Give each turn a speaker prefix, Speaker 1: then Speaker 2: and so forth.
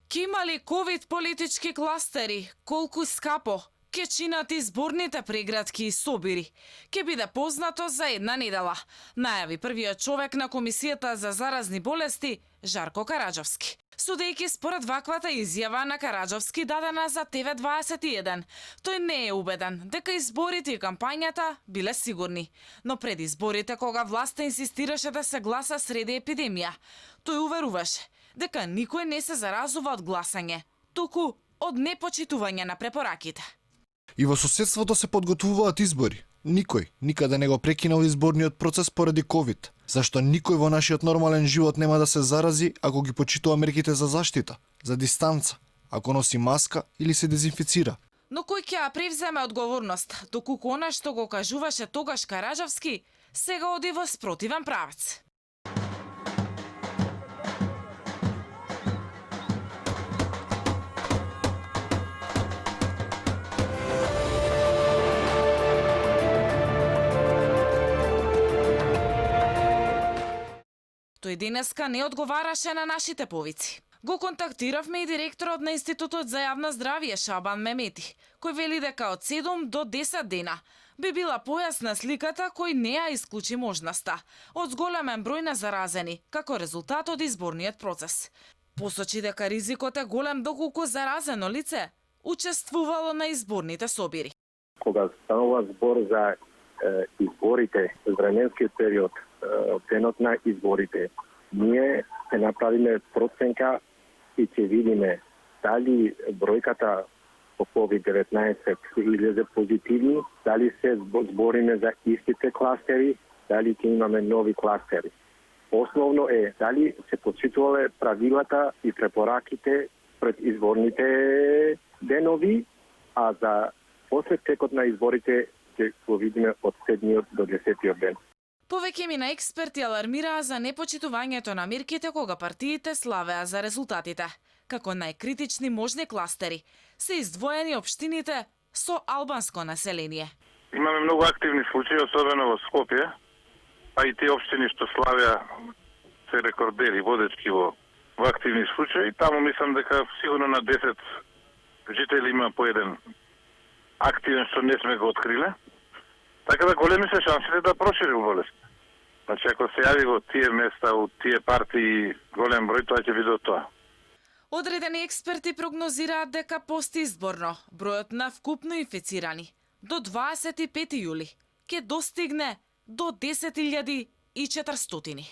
Speaker 1: Ке има ли ковид политички кластери? Колку скапо? Ке чинат изборните преградки и собири? Ке биде познато за една недела, најави првиот човек на Комисијата за заразни болести, Жарко Караџовски. Судејќи според ваквата изјава на Караџовски дадена за ТВ21, тој не е убеден дека изборите и кампањата биле сигурни. Но пред изборите, кога власта инсистираше да се гласа среде епидемија, тој уверуваше дека никој не се заразува од гласање, туку од непочитување на препораките.
Speaker 2: И во соседството се подготвуваат избори. Никој никаде не го прекинал изборниот процес поради ковид. Зашто никој во нашиот нормален живот нема да се зарази ако ги почитува мерките за заштита, за дистанца, ако носи маска или се дезинфицира.
Speaker 1: Но кој ќе ја превземе одговорност, доколку она што го кажуваше тогаш Караџовски, сега оди во спротивен правец. Тој денеска не одговараше на нашите повици. Го контактиравме и директорот на Институтот за јавно здравје Шабан Мемети, кој вели дека од 7 до 10 дена би била појасна сликата кој не ја исклучи можноста од зголемен број на заразени како резултат од изборниот процес. Посочи дека ризикот е голем доколку заразено лице учествувало на изборните собири.
Speaker 3: Кога станува збор за изборите, временскиот период, денот на изборите, ние се направиме проценка и ќе видиме дали бројката по COVID-19 излезе позитивни, дали се збориме за истите кластери, дали ќе имаме нови кластери. Основно е дали се почитувале правилата и препораките пред изборните денови, а за после текот на изборите ќе го видиме од 7 до 10 ден.
Speaker 1: Повеќе мина експерти алармираа за непочитувањето на мерките кога партиите славеа за резултатите. Како најкритични можни кластери се издвоени општините со албанско население.
Speaker 4: Имаме многу активни случаи, особено во Скопје, а и тие општини што славеа се рекордери водечки во активни случаи. Таму мислам дека сигурно на 10 жители има по еден активен што не сме го откриле. Така да големи се шансите да прошири болест. Значи, ако се јави во тие места, у тие партии голем број, тоа ќе биде од тоа.
Speaker 1: Одредени експерти прогнозираат дека постизборно бројот на вкупно инфицирани до 25 јули ќе достигне до 10.400.